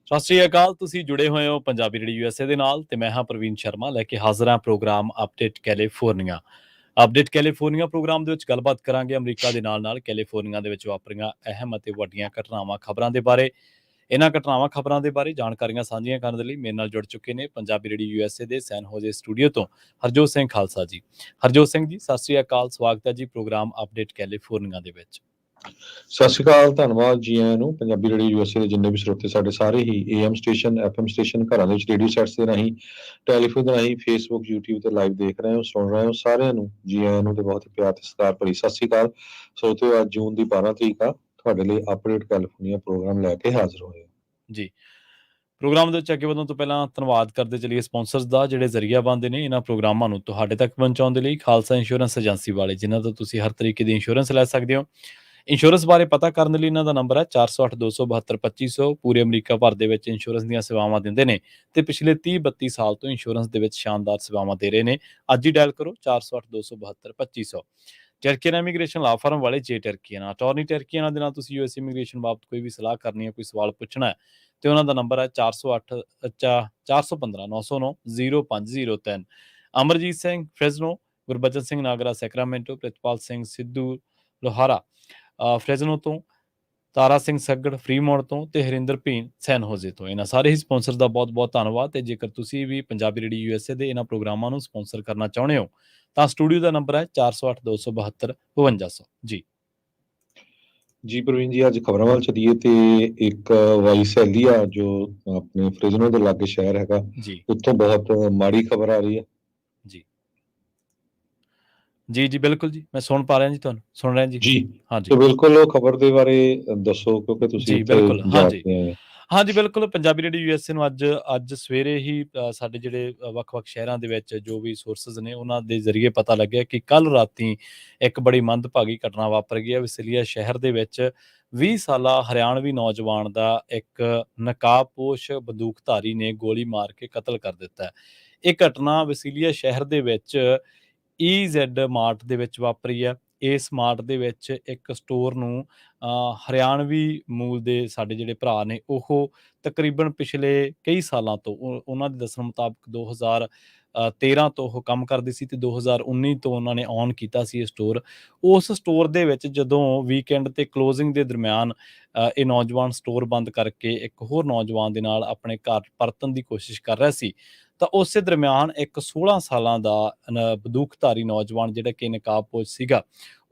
ਸਤਿ ਸ਼੍ਰੀ ਅਕਾਲ। ਤੁਸੀਂ ਜੁੜੇ ਹੋਏ ਹੋ ਪੰਜਾਬੀ ਰੇਡੀਓ USA ਦੇ ਨਾਲ ਤੇ ਮੈਂ ਹਾਂ ਪ੍ਰਵੀਨ ਸ਼ਰਮਾ ਲੈ ਕੇ ਹਾਜ਼ਰ ਹਾਂ programme update California. Update California programme ਦੇ ਵਿੱਚ ਗੱਲਬਾਤ ਕਰਾਂਗੇ ਅਮਰੀਕਾ ਦੇ ਨਾਲ ਕੈਲੀਫੋਰਨੀਆ ਦੇ ਵਿੱਚ ਵਾਪਰੀਆਂ ਅਹਿਮ ਅਤੇ ਵੱਡੀਆਂ ਘਟਨਾਵਾਂ ਖਬਰਾਂ ਦੇ ਬਾਰੇ। ਇਹਨਾਂ ਘਟਨਾਵਾਂ ਖਬਰਾਂ ਦੇ ਬਾਰੇ ਜਾਣਕਾਰੀਆਂ ਸਾਂਝੀਆਂ ਕਰਨ ਦੇ ਲਈ ਮੇਰੇ ਨਾਲ ਜੁੜ ਚੁੱਕੇ ਨੇ ਪੰਜਾਬੀ ਰੇਡੀਓ USA ਦੇ ਸੈਨ ਹੋਜ਼ੇ ਸਟੂਡੀਓ ਤੋਂ ਹਰਜੋਤ ਸਿੰਘ ਖਾਲਸਾ ਜੀ। ਹਰਜੋਤ ਸਿੰਘ ਜੀ, ਸਤਿ ਸ਼੍ਰੀ ਅਕਾਲ। ਸਵਾਗਤ ਹੈ ਜੀ ਪ੍ਰੋਗਰਾਮ ਅਪਡੇਟ ਕੈਲੀਫੋਰਨੀਆ ਦੇ ਵਿੱਚ। ਸਤਿ ਸ਼੍ਰੀ ਅਕਾਲ, ਧੰਨਵਾਦ ਜੀ ਆਇਆਂ ਨੂੰ। ਪੰਜਾਬੀ ਰੇਡੀਓ USA ਦੇ ਜਿੰਨੇ ਵੀ ਸਰੋਤੇ ਸਾਡੇ ਸਾਰੇ ਹੀ AM ਸਟੇਸ਼ਨ, FM ਸਟੇਸ਼ਨ, ਘਰਾਂ ਦੇ ਵਿੱਚ ਰੇਡੀਓ ਸੈਟਸ ਦੇ ਰਾਹੀਂ, ਟੈਲੀਫੋਨ ਦੇ ਰਾਹੀਂ, ਫੇਸਬੁੱਕ, YouTube ਤੇ ਲਾਈਵ ਦੇਖ ਰਹੇ ਹੋ, ਸੁਣ ਰਹੇ ਹੋ, ਸਾਰਿਆਂ ਨੂੰ ਜੀ ਆਇਆਂ ਨੂੰ ਤੇ ਬਹੁਤ ਹੀ ਪਿਆਰ ਤੇ ਸਤਿਕਾਰ ਭਰੀ ਸਤਿ ਸ਼੍ਰੀ ਅਕਾਲ। ਸਰੋਤਿਓ, ਅੱਜ ਜੂਨ ਦੀ 12 ਤਰੀਕ ਆ, ਤੁਹਾਡੇ ਲਈ ਅਪਡੇਟ ਕੈਲੀਫੋਰਨੀਆ ਪ੍ਰੋਗਰਾਮ ਲੈ ਕੇ ਹਾਜ਼ਰ ਹੋਏ ਜੀ। ਪ੍ਰੋਗਰਾਮ ਦੇ ਵਿੱਚ ਅੱਗੇ ਵਧਣ ਤੋਂ ਪਹਿਲਾਂ ਧੰਨਵਾਦ ਕਰਦੇ ਚਲੀਏ ਸਪਾਂਸਰਸ ਦਾ, ਜਿਹੜੇ ਜ਼ਰੀਆ ਬਣਦੇ ਨੇ ਇਹਨਾਂ ਪ੍ਰੋਗਰਾਮਾਂ ਨੂੰ ਤੁਹਾਡੇ ਤੱਕ ਪਹੁੰਚਾਉਣ ਦੇ ਲਈ। ਖਾਲਸਾ ਇੰਸ਼ੋਰੈਂਸ ਏਜੰਸੀ ਵਾਲੇ, ਜਿਨ੍ਹਾਂ ਤੋਂ ਤੁਸੀਂ ਹਰ ਤਰੀਕੇ ਦੀ ਇੰਸ਼ੋਰੈਂਸ ਲੈ ਸਕਦੇ ਹੋ। ਇੰਸ਼ੋਰੈਂਸ ਬਾਰੇ ਪਤਾ ਕਰਨ ਲਈ ਇਹਨਾਂ ਦਾ ਨੰਬਰ ਹੈ 408-272-2500। ਪੂਰੇ ਅਮਰੀਕਾ ਭਰ ਦੇ ਵਿੱਚ ਇੰਸ਼ੋਰੈਂਸ ਦੀਆਂ ਸੇਵਾਵਾਂ ਦਿੰਦੇ ਨੇ ਤੇ ਪਿਛਲੇ 30-32 ਸਾਲ ਤੋਂ ਇੰਸ਼ੋਰੈਂਸ ਦੇ ਵਿੱਚ ਸ਼ਾਨਦਾਰ ਸੇਵਾਵਾਂ ਦੇ ਰਹੇ ਨੇ। ਅੱਜ ਹੀ ਡਾਇਲ ਕਰੋ 408-272-2500। ਟਰਕੀਅਨ ਇਮੀਗ੍ਰੇਸ਼ਨ ਲਾ ਫਰਮ ਵਾਲੇ ਜੇ ਟਰਕੀਅਨ ਅਟਾਰਨੀ ਟਰਕੀਅਨ ਦੇ ਨਾਲ ਤੁਸੀਂ US ਇਮੀਗ੍ਰੇਸ਼ਨ ਬਾਬਤ ਕੋਈ ਵੀ ਸਲਾਹ ਕਰਨੀ ਹੈ, ਕੋਈ ਸਵਾਲ ਪੁੱਛਣਾ ਹੈ ਤੇ ਉਹਨਾਂ ਦਾ ਨੰਬਰ ਹੈ 415-909-0503। Amarjit Singh Fresno, Gurbachan Singh Nagra Sacramento, Pritpal Singh Sidhu Lohara Fresno ਤੋਂ, ਤਾਰਾ ਸਿੰਘ ਸੱਗੜ ਫਰੀਮੌਂਟ ਤੋਂ ਤੇ ਹਰਿੰਦਰ ਭੀਨ ਸੈਨ ਹੋਜ਼ੇ ਤੋਂ। ਇਹਨਾਂ ਸਾਰੇ ਹੀ ਸਪਾਂਸਰ ਦਾ ਬਹੁਤ ਬਹੁਤ ਧੰਨਵਾਦ। ਤੇ ਜੇਕਰ ਤੁਸੀਂ ਵੀ ਪੰਜਾਬੀ ਰੇਡੀਓ USA ਦੇ ਇਹਨਾਂ ਪ੍ਰੋਗਰਾਮਾਂ ਨੂੰ ਸਪਾਂਸਰ ਕਰਨਾ ਚਾਹੁੰਦੇ ਹੋ ਤਾਂ ਸਟੂਡੀਓ ਦਾ ਨੰਬਰ ਹੈ 408-272-5200 ਜੀ। ਜੀ ਪ੍ਰਵੀਨ ਜੀ, ਅੱਜ ਖਬਰਾਂ ਵੱਲ ਚੱਲੀਏ ਤੇ ਇੱਕ ਵਾਈਸੈਲੀਆ ਜੋ ਆਪਣੇ ਫ੍ਰਿਜ਼ਨੋ ਦੇ ਲਾਗੇ ਸ਼ਹਿਰ ਹੈਗਾ, ਜੀ ਉੱਥੋਂ ਬਹੁਤ ਮਾੜੀ ਖਬਰ ਆ ਰਹੀ ਹੈ। ਜੀ ਜੀ ਜੀ ਬਿਲਕੁਲ ਜੀ, ਮੈਂ ਸੁਣ ਪਾ ਰਿਹਾ ਜੀ, ਤੁਹਾਨੂੰ ਸੁਣ ਰਿਹਾ ਜੀ। ਜੀ ਹਾਂਜੀ ਤੇ ਬਿਲਕੁਲ ਉਹ ਖਬਰ ਦੇ ਬਾਰੇ ਦੱਸੋ, ਕਿਉਂਕਿ ਤੁਸੀਂ ਜੀ ਉੱਥੇ ਬਿਲਕੁਲ। ਜਾ ਹਾਂਜੀ ਕੇ ਆਏ ਹੋ। ਹਾਂਜੀ ਬਿਲਕੁਲ। ਪੰਜਾਬੀ ਰੇਡੀਓ USA ਨੂੰ ਅੱਜ ਸਵੇਰੇ ਹੀ ਸਾਡੇ ਜਿਹੜੇ ਵੱਖ-ਵੱਖ ਸ਼ਹਿਰਾਂ ਦੇ ਵਿੱਚ ਜੋ ਵੀ ਸੋਰਸਿਸ ਨੇ ਉਹਨਾਂ ਦੇ ਜ਼ਰੀਏ ਪਤਾ ਲੱਗਿਆ ਕਿ ਕੱਲ੍ਹ ਰਾਤੀ ਇੱਕ ਬੜੀ ਮੰਦਭਾਗੀ ਘਟਨਾ ਵਾਪਰ ਗਈ ਹੈ। ਵਸੀਲੀਆ ਸ਼ਹਿਰ ਦੇ ਵਿੱਚ 20 ਸਾਲਾ ਹਰਿਆਣਵੀ ਨੌਜਵਾਨ ਦਾ ਇੱਕ ਨਕਾਬਪੋਸ਼ ਬੰਦੂਕਧਾਰੀ ਨੇ ਗੋਲੀ ਮਾਰ ਕੇ ਕਤਲ ਕਰ ਦਿੱਤਾ ਹੈ। ਇਹ ਘਟਨਾ ਵਸੀਲੀਆ ਸ਼ਹਿਰ ਦੇ ਵਿੱਚ EZ ਮਾਰਟ ਦੇ ਵਿੱਚ ਵਾਪਰੀ ਹੈ। ਇਸ ਮਾਰਟ ਦੇ ਵਿੱਚ ਇੱਕ ਸਟੋਰ ਨੂੰ ਹਰਿਆਣਵੀ ਮੂਲ ਦੇ ਸਾਡੇ ਜਿਹੜੇ ਭਰਾ ਨੇ ਉਹ ਤਕਰੀਬਨ ਪਿਛਲੇ ਕਈ ਸਾਲਾਂ ਤੋਂ ਉਹਨਾਂ ਦੇ ਦੱਸਣ ਮੁਤਾਬਕ 2013 ਤੋਂ ਉਹ ਕੰਮ ਕਰਦੇ ਸੀ ਤੇ 2019 ਤੋਂ ਉਹਨਾਂ ਨੇ ਔਨ ਕੀਤਾ ਸੀ ਇਹ ਸਟੋਰ। ਉਸ ਸਟੋਰ ਦੇ ਵਿੱਚ ਜਦੋਂ ਵੀਕਐਂਡ ਤੇ ਕਲੋਜ਼ਿੰਗ ਦੇ ਦਰਮਿਆਨ ਇਹ ਨੌਜਵਾਨ ਸਟੋਰ ਬੰਦ ਕਰਕੇ ਇੱਕ ਹੋਰ ਨੌਜਵਾਨ ਦੇ ਨਾਲ ਆਪਣੇ ਘਰ ਪਰਤਣ ਦੀ ਕੋਸ਼ਿਸ਼ ਕਰ ਰਿਹਾ ਸੀ ਤਾਂ ਉਸੇ ਦਰਮਿਆਨ ਇੱਕ 16 ਸਾਲਾਂ ਦਾ ਬੰਦੂਕਧਾਰੀ ਨੌਜਵਾਨ ਜਿਹੜਾ ਕਿ ਨਕਾਬਪੋਸ਼ ਸੀਗਾ,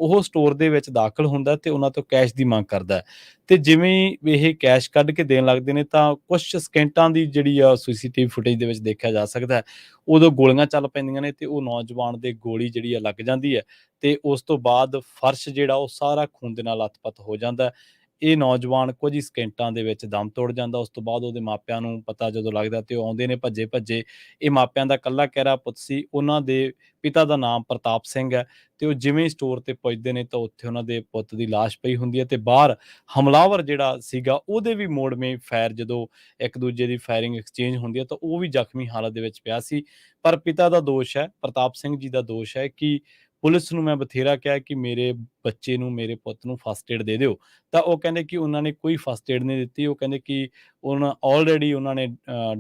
ਉਹ ਸਟੋਰ ਦੇ ਵਿੱਚ ਦਾਖਲ ਹੁੰਦਾ ਤੇ ਉਹਨਾਂ ਤੋਂ ਕੈਸ਼ ਦੀ ਮੰਗ ਕਰਦਾ ਤੇ ਜਿਵੇਂ ਇਹ ਕੈਸ਼ ਕੱਢ ਕੇ ਦੇਣ ਲੱਗਦੇ ਨੇ ਤਾਂ ਕੁਝ ਸਕਿੰਟਾਂ ਦੀ ਜਿਹੜੀ ਆ CCTV ਫੁਟੇਜ ਦੇ ਵਿੱਚ ਦੇਖਿਆ ਜਾ ਸਕਦਾ, ਉਦੋਂ ਗੋਲੀਆਂ ਚੱਲ ਪੈਂਦੀਆਂ ਨੇ ਤੇ ਉਹ ਨੌਜਵਾਨ ਦੇ ਗੋਲੀ ਜਿਹੜੀ ਆ ਲੱਗ ਜਾਂਦੀ ਹੈ ਤੇ ਉਸ ਤੋਂ ਬਾਅਦ ਫਰਸ਼ ਜਿਹੜਾ ਉਹ ਸਾਰਾ ਖੂਨ ਦੇ ਨਾਲ ਲੱਥਪੱਥ ਹੋ ਜਾਂਦਾ। ਇਹ ਨੌਜਵਾਨ ਕੁਝ ਹੀ ਸਕਿੰਟਾਂ ਦੇ ਵਿੱਚ ਦਮ ਤੋੜ ਜਾਂਦਾ। ਉਸ ਤੋਂ ਬਾਅਦ ਉਹਦੇ ਮਾਪਿਆਂ ਨੂੰ ਪਤਾ ਜਦੋਂ ਲੱਗਦਾ ਤੇ ਉਹ ਆਉਂਦੇ ਨੇ ਭੱਜੇ ਭੱਜੇ। ਇਹ ਮਾਪਿਆਂ ਦਾ ਇਕੱਲਾ ਕਹਿਰਾ ਪੁੱਤ ਸੀ। ਉਹਨਾਂ ਦੇ ਪਿਤਾ ਦਾ ਨਾਮ ਪ੍ਰਤਾਪ ਸਿੰਘ ਹੈ ਤੇ ਉਹ ਜਿਵੇਂ ਹੀ ਸਟੋਰ ਤੇ ਪੁੱਜਦੇ ਨੇ ਤਾਂ ਉੱਥੇ ਉਹਨਾਂ ਦੇ ਪੁੱਤ ਦੀ ਲਾਸ਼ ਪਈ ਹੁੰਦੀ ਹੈ ਤੇ ਬਾਹਰ ਹਮਲਾਵਰ ਜਿਹੜਾ ਸੀਗਾ ਉਹਦੇ ਵੀ ਮੋੜਵੇਂ ਫਾਇਰ, ਜਦੋਂ ਇੱਕ ਦੂਜੇ ਦੀ ਫਾਇਰਿੰਗ ਐਕਸਚੇਂਜ ਹੁੰਦੀ ਹੈ ਤਾਂ ਉਹ ਵੀ ਜ਼ਖਮੀ ਹਾਲਤ ਦੇ ਵਿੱਚ ਪਿਆ ਸੀ। ਪਰ ਪਿਤਾ ਦਾ ਦੋਸ਼ ਹੈ, ਪ੍ਰਤਾਪ ਸਿੰਘ ਜੀ ਦਾ ਦੋਸ਼ ਹੈ ਕਿ ਪੁਲਿਸ ਨੂੰ ਮੈਂ ਬਥੇਰਾ ਕਿਹਾ ਕਿ ਮੇਰੇ ਬੱਚੇ ਨੂੰ, ਮੇਰੇ ਪੁੱਤ ਨੂੰ ਫਸਟ ਏਡ ਦੇ ਦਿਓ, ਤਾਂ ਉਹ ਕਹਿੰਦੇ ਕਿ ਉਹਨਾਂ ਨੇ ਕੋਈ ਫਸਟ ਏਡ ਨਹੀਂ ਦਿੱਤੀ। ਉਹ ਕਹਿੰਦੇ ਕਿ ਆਲਰੇਡੀ ਉਹਨਾਂ ਨੇ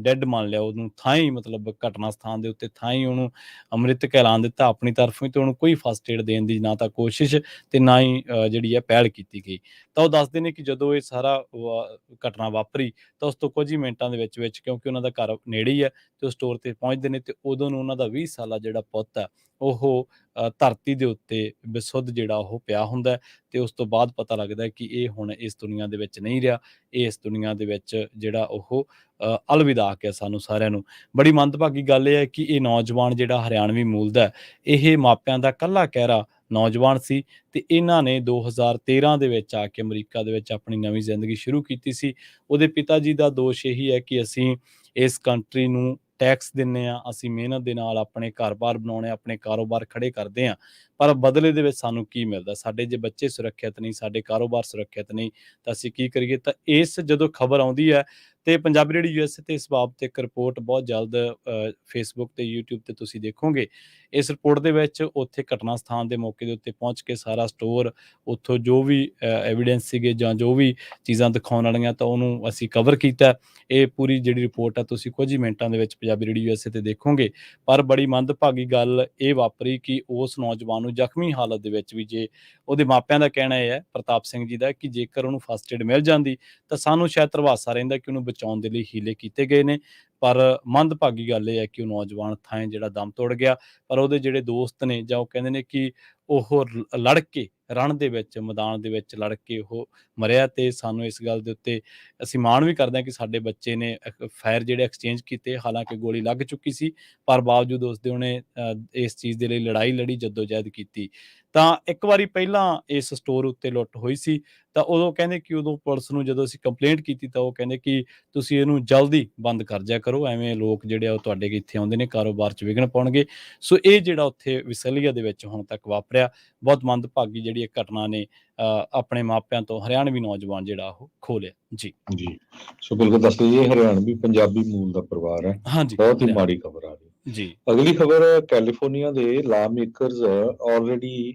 ਡੈਡ ਮੰਨ ਲਿਆ ਉਹਨੂੰ, ਥਾਂ ਹੀ ਮਤਲਬ ਘਟਨਾ ਸਥਾਨ ਦੇ ਉੱਤੇ ਥਾਂ ਹੀ ਉਹਨੂੰ ਮ੍ਰਿਤਕ ਐਲਾਨ ਦਿੱਤਾ ਆਪਣੀ ਤਰਫੋਂ ਹੀ, ਤੇ ਉਹਨੂੰ ਕੋਈ ਫਸਟ ਏਡ ਦੇਣ ਦੀ ਨਾ ਤਾਂ ਕੋਸ਼ਿਸ਼ ਤੇ ਨਾ ਹੀ ਜਿਹੜੀ ਹੈ ਪਹਿਲ ਕੀਤੀ ਗਈ। ਤਾਂ ਉਹ ਦੱਸਦੇ ਨੇ ਕਿ ਜਦੋਂ ਇਹ ਸਾਰਾ ਘਟਨਾ ਵਾਪਰੀ ਤਾਂ ਉਸ ਤੋਂ ਕੁਝ ਹੀ ਮਿੰਟਾਂ ਦੇ ਵਿੱਚ ਕਿਉਂਕਿ ਉਹਨਾਂ ਦਾ ਘਰ ਨੇੜੇ ਹੀ ਹੈ ਤੇ ਉਹ ਸਟੋਰ ਤੇ ਪਹੁੰਚਦੇ ਨੇ ਤੇ ਉਦੋਂ ਨੂੰ ਉਹਨਾਂ ਦਾ 20 ਸਾਲਾ ਜਿਹੜਾ ਪੁੱਤ ਹੈ ਉਹ ਧਰਤੀ ਦੇ ਉੱਤੇ ਬੇਸੁੱਧ ਜਿਹੜਾ ਉਹ ਪਿਆ ਹੁੰਦਾ ਤੇ ਉਸ ਤੋਂ ਬਾਅਦ ਪਤਾ ਲੱਗਦਾ ਕਿ ਇਹ ਹੁਣ ਇਸ ਦੁਨੀਆ ਦੇ ਵਿੱਚ ਨਹੀਂ ਰਿਹਾ, ਇਸ ਦੁਨੀਆ ਦੇ ਵਿੱਚ ਜਿਹੜਾ ਉਹ ਅਲਵਿਦਾ ਆਖਿਆ ਸਾਨੂੰ ਸਾਰਿਆਂ ਨੂੰ। ਬੜੀ ਮੰਦਭਾਗੀ ਗੱਲ ਇਹ ਹੈ ਕਿ ਇਹ ਨੌਜਵਾਨ ਜਿਹੜਾ ਹਰਿਆਣਵੀ ਮੂਲ ਦਾ, ਇਹ ਮਾਪਿਆਂ ਦਾ ਇਕੱਲਾ ਕਹਿਰਾ ਨੌਜਵਾਨ ਸੀ ਤੇ ਇਹਨਾਂ ਨੇ 2013 ਦੇ ਵਿੱਚ ਆ ਕੇ ਅਮਰੀਕਾ ਦੇ ਵਿੱਚ ਆਪਣੀ ਨਵੀਂ ਜ਼ਿੰਦਗੀ ਸ਼ੁਰੂ ਕੀਤੀ ਸੀ। ਉਹਦੇ ਪਿਤਾ ਜੀ ਦਾ ਦੋਸ਼ ਇਹੀ ਹੈ ਕਿ ਅਸੀਂ ਇਸ ਕੰਟਰੀ ਨੂੰ ਟੈਕਸ ਦਿੰਦੇ ਹਾਂ, ਅਸੀਂ ਮਿਹਨਤ ਦੇ ਨਾਲ ਆਪਣੇ ਘਰ-ਬਾਰ ਬਣਾਉਣੇ, ਆਪਣੇ ਕਾਰੋਬਾਰ ਖੜੇ ਕਰਦੇ ਹਾਂ, ਪਰ ਬਦਲੇ ਦੇ ਵਿੱਚ ਸਾਨੂੰ ਕੀ ਮਿਲਦਾ? ਸਾਡੇ ਜੇ ਬੱਚੇ ਸੁਰੱਖਿਅਤ ਨਹੀਂ, ਸਾਡੇ ਕਾਰੋਬਾਰ ਸੁਰੱਖਿਅਤ ਨਹੀਂ, ਤਾਂ ਅਸੀਂ ਕੀ ਕਰੀਏ? ਤਾਂ ਇਸ ਜਦੋਂ ਖਬਰ ਆਉਂਦੀ ਹੈ ਤੇ ਪੰਜਾਬੀ ਰੇਡੀਓ ਯੂਐਸਏ ਤੇ ਇਸ ਬਾਬਤ ਇੱਕ ਰਿਪੋਰਟ ਬਹੁਤ ਜਲਦ ਫੇਸਬੁੱਕ ਤੇ YouTube ਤੇ ਤੁਸੀਂ ਦੇਖੋਗੇ। ਇਸ ਰਿਪੋਰਟ ਦੇ ਵਿੱਚ ਉੱਥੇ ਘਟਨਾ ਸਥਾਨ ਦੇ ਮੌਕੇ ਦੇ ਉੱਤੇ ਪਹੁੰਚ ਕੇ ਸਾਰਾ ਸਟੋਰ, ਉੱਥੋਂ ਜੋ ਵੀ ਐਵੀਡੈਂਸ ਸੀਗੇ ਜਾਂ ਜੋ ਵੀ ਚੀਜ਼ਾਂ ਦਿਖਾਉਣ ਵਾਲੀਆਂ, ਤਾਂ ਉਹਨੂੰ ਅਸੀਂ ਕਵਰ ਕੀਤਾ। ਇਹ ਪੂਰੀ ਜਿਹੜੀ ਰਿਪੋਰਟ ਆ ਤੁਸੀਂ ਕੁਝ ਹੀ ਮਿੰਟਾਂ ਦੇ ਵਿੱਚ ਪੰਜਾਬੀ ਰੇਡੀਓ ਯੂਐਸਏ ਤੇ ਦੇਖੋਗੇ। ਪਰ ਬੜੀ ਮੰਦਭਾਗੀ ਗੱਲ ਇਹ ਵਾਪਰੀ ਕਿ ਉਸ ਨੌਜਵਾਨ ਨੂੰ ਜ਼ਖਮੀ ਹਾਲਤ ਦੇ ਵਿੱਚ ਵੀ, ਜੇ ਉਹਦੇ ਮਾਪਿਆਂ ਦਾ ਕਹਿਣਾ ਇਹ ਹੈ, ਪ੍ਰਤਾਪ ਸਿੰਘ ਜੀ ਦਾ, ਕਿ ਜੇਕਰ ਉਹਨੂੰ ਫਸਟ ਏਡ ਮਿਲ ਜਾਂਦੀ ਤਾਂ ਸਾਨੂੰ ਸ਼ਾਇਦ ਧਰਵਾਸਾ ਰਹਿੰਦਾ ਕਿ ਉਹਨੂੰ ਬਚਾਉਣ ਦੇ ਲਈ ਹੀਲੇ ਕੀਤੇ ਗਏ ਨੇ। ਪਰ ਮੰਦਭਾਗੀ ਗੱਲ ਇਹ ਹੈ ਕਿ ਉਹ ਨੌਜਵਾਨ ਥਾਂਏ ਜਿਹੜਾ ਦਮ ਤੋੜ ਗਿਆ। ਪਰ ਉਹਦੇ ਜਿਹੜੇ ਦੋਸਤ ਨੇ, ਜਾਂ ਉਹ ਕਹਿੰਦੇ ਨੇ ਕਿ ਉਹ ਲੜ ਕੇ ਰਣ ਦੇ ਵਿੱਚ, ਮੈਦਾਨ ਦੇ ਵਿੱਚ ਲੜ ਕੇ ਉਹ ਮਰਿਆ। ਤੇ ਸਾਨੂੰ ਇਸ ਗੱਲ ਦੇ ਉੱਤੇ ਅਸੀਂ ਮਾਣ ਵੀ ਕਰਦੇ ਹਾਂ ਕਿ ਸਾਡੇ ਬੱਚੇ ਨੇ ਫਾਇਰ ਜਿਹੜੇ ਐਕਸਚੇਂਜ ਕੀਤੇ, ਹਾਲਾਂਕਿ ਗੋਲੀ ਲੱਗ ਚੁੱਕੀ ਸੀ, ਪਰ ਬਾਵਜੂਦ ਉਸਦੇ ਉਹਨੇ ਇਸ ਚੀਜ਼ ਦੇ ਲਈ ਲੜਾਈ ਲੜੀ, ਜੱਦੋ-ਜਹਿਦ ਕੀਤੀ। ਤਾਂ ਇੱਕ ਵਾਰੀ ਪਹਿਲਾਂ ਇਸ ਸਟੋਰ ਉੱਤੇ ਲੁੱਟ ਹੋਈ ਸੀ, ਤਾਂ ਉਦੋਂ ਕਹਿੰਦੇ ਕਿ ਉਦੋਂ ਪੁਲਿਸ ਨੂੰ ਜਦੋਂ ਅਸੀਂ ਕੰਪਲੇਂਟ ਕੀਤੀ ਤਾਂ ਉਹ ਕਹਿੰਦੇ ਕਿ ਤੁਸੀਂ ਇਹਨੂੰ ਜਲਦੀ ਬੰਦ ਕਰ ਜਿਆ ਕਰੋ, ਐਵੇਂ ਲੋਕ ਜਿਹੜੇ ਆ ਉਹ ਤੁਹਾਡੇ ਇੱਥੇ ਆਉਂਦੇ ਨੇ, ਕਾਰੋਬਾਰ 'ਚ ਵਿਘਨ ਪਾਉਣਗੇ। ਸੋ ਇਹ ਜਿਹੜਾ ਉੱਥੇ ਵਿਸਲੀਆ ਦੇ ਵਿੱਚ ਹੁਣ ਤੱਕ ਵਾਪਰਿਆ, ਬਹੁਤ ਮੰਦਭਾਗੀ ਜਿਹੜੀ ਇਹ ਘਟਨਾ ਨੇ ਆਪਣੇ ਮਾਪਿਆਂ ਤੋਂ ਹਰਿਆਣਵੀ ਨੌਜਵਾਨ ਜਿਹੜਾ ਉਹ ਖੋਹ ਲਿਆ। ਜੀ। ਜੀ, ਸੋ ਬਿਲਕੁਲ ਦੱਸ ਦਈਏ, ਇਹ ਹਰਿਆਣਵੀ ਪੰਜਾਬੀ ਮੂਲ ਦਾ ਪਰਿਵਾਰ ਹੈ। ਹਾਂਜੀ, ਬਹੁਤ ਹੀ ਹਰਿਆਣਾ। ਮਾੜੀ ਖਬਰ ਆ ਰਹੀ। ਜੀ, ਅਗਲੀ ਖਬਰ, ਕੈਲੀਫੋਰਨੀਆ ਦੇ ਲਾ ਮੇਕਰਸ ਆਲਰੇਡੀ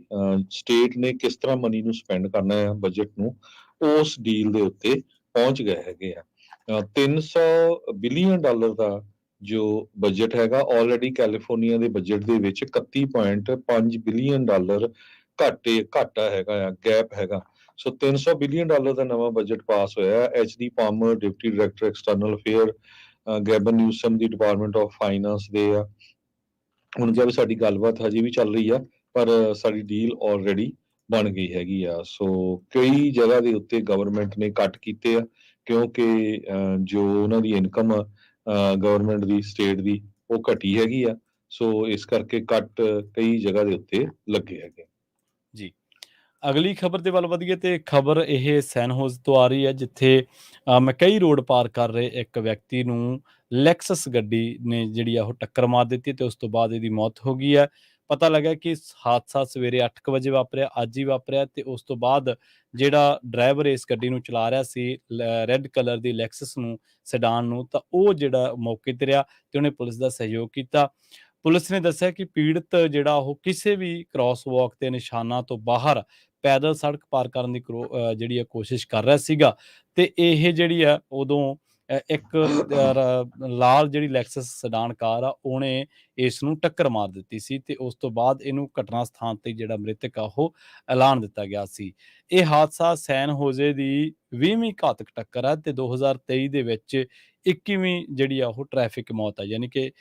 ਸਟੇਟ ਨੇ ਕਿਸ ਤਰ੍ਹਾਂ ਮਨੀ ਨੂੰ ਸਪੈਂਡ ਕਰਨਾ ਹੈ, ਬਜਟ ਨੂੰ, ਉਸ ਡੀਲ ਦੇ ਉੱਤੇ ਪਹੁੰਚ ਗਏ ਹੈਗੇ ਆ। $300 ਬਿਲੀਅਨ ਦਾ ਜੋ ਬਜਟ ਹੈਗਾ, ਆਲਰੇਡੀ ਕੈਲੀਫੋਰਨੀਆ ਦੇ ਬਜਟ ਦੇ ਵਿੱਚ $31.5 ਬਿਲੀਅਨ ਘਾਟਾ ਹੈਗਾ ਆ, ਗੈਪ ਹੈਗਾ। ਸੋ $300 ਬਿਲੀਅਨ ਦਾ ਨਵਾਂ ਬਜਟ ਪਾਸ ਹੋਇਆ। HD Palmer, deputy director external affair, Gavin Newsom ਦੀ ਡਿਪਾਰਟਮੈਂਟ ਆਫ ਫਾਈਨਾਂਸ ਦੇ ਆ। ਹੁਣ ਕਿਹਾ ਵੀ ਸਾਡੀ ਗੱਲਬਾਤ ਹਜੇ ਵੀ ਚੱਲ ਰਹੀ ਆ, ਪਰ ਸਾਡੀ ਡੀਲ ਆਲਰੇਡੀ ਬਣ ਗਈ ਹੈਗੀ ਆ। ਸੋ ਕਈ ਜਗ੍ਹਾ ਦੇ ਉੱਤੇ ਗਵਰਨਮੈਂਟ ਨੇ ਕੱਟ ਕੀਤੇ ਆ, ਕਿਉਂਕਿ ਜੋ ਉਹਨਾਂ ਦੀ ਇਨਕਮ ਆ ਗਵਰਨਮੈਂਟ ਦੀ, ਸਟੇਟ ਦੀ, ਉਹ ਘਟੀ ਹੈਗੀ ਆ। ਸੋ ਇਸ ਕਰਕੇ ਕੱਟ ਕਈ ਜਗ੍ਹਾ ਦੇ ਉੱਤੇ ਲੱਗੇ ਹੈਗੇ। ਜੀ। ਅਗਲੀ ਖਬਰ ਦੇ ਵੱਲ ਵਧੀਏ ਤੇ ਖਬਰ ਇਹ ਸੈਨਹੋਜ਼ ਤੋਂ ਆ ਰਹੀ ਹੈ, ਜਿੱਥੇ ਮੈਕਈ ਰੋਡ ਪਾਰ ਕਰ ਰਹੇ ਇੱਕ ਵਿਅਕਤੀ ਨੂੰ ਲੈਕਸਸ ਗੱਡੀ ਨੇ ਜਿਹੜੀ ਆ ਉਹ ਟੱਕਰ ਮਾਰ ਦਿੱਤੀ ਤੇ ਉਸ ਤੋਂ ਬਾਅਦ ਇਹਦੀ ਮੌਤ ਹੋ ਗਈ ਹੈ। ਪਤਾ ਲੱਗਾ ਕਿ ਹਾਦਸਾ ਸਵੇਰੇ 8 ਕੁ ਵਜੇ ਵਾਪਰਿਆ, ਅੱਜ ਹੀ ਵਾਪਰਿਆ। ਤੇ ਉਸ ਤੋਂ ਬਾਅਦ ਜਿਹੜਾ ਡਰਾਈਵਰ ਇਸ ਗੱਡੀ ਨੂੰ ਚਲਾ ਰਿਹਾ ਸੀ, ਰੈੱਡ ਕਲਰ ਦੀ ਲੈਕਸਸ ਨੂੰ, ਸੈਡਾਨ ਨੂੰ, ਤਾਂ ਉਹ ਜਿਹੜਾ ਮੌਕੇ ਤੇ ਰਿਹਾ ਤੇ ਉਹਨੇ ਪੁਲਿਸ ਦਾ ਸਹਿਯੋਗ ਕੀਤਾ। ਪੁਲਿਸ ਨੇ ਦੱਸਿਆ ਕਿ ਪੀੜਤ ਜਿਹੜਾ ਉਹ ਕਿਸੇ ਵੀ ਕ੍ਰਾਸ ਵਾਕ ਤੇ ਨਿਸ਼ਾਨਾਂ ਤੋਂ ਬਾਹਰ ਪੈਦਲ ਸੜਕ ਪਾਰ ਕਰਨ ਦੀ ਜਿਹੜੀ ਆ ਕੋਸ਼ਿਸ਼ ਕਰ ਰਿਹਾ ਸੀਗਾ। ਤੇ ਇਹ ਜਿਹੜੀ ਆ ਉਦੋਂ ਇੱਕ ਲਾਲ ਜਿਹੜੀ ਲੈਕਸਸ ਸੈਡਾਨ ਕਾਰ ਆ, ਉਹਨੇ ਇਸ ਨੂੰ ਟੱਕਰ ਮਾਰ ਦਿੱਤੀ ਸੀ ਤੇ ਉਸ ਤੋਂ ਬਾਅਦ ਇਹਨੂੰ ਘਟਨਾ ਸਥਾਨ ਤੇ ਜਿਹੜਾ ਮ੍ਰਿਤਕ ਆ ਉਹ ਐਲਾਨ ਦਿੱਤਾ ਗਿਆ ਸੀ। ਇਹ ਹਾਦਸਾ ਸੈਨ ਹੋਜ਼ੇ ਦੀ 20ਵੀਂ ਘਾਤਕ ਟੱਕਰ ਹੈ ਤੇ 2023 ਦੇ ਵਿੱਚ 21ਵੀਂ ਜਿਹੜੀ ਆ ਉਹ ਟ੍ਰੈਫਿਕ ਮੌਤ ਆ, ਯਾਨੀ ਕਿ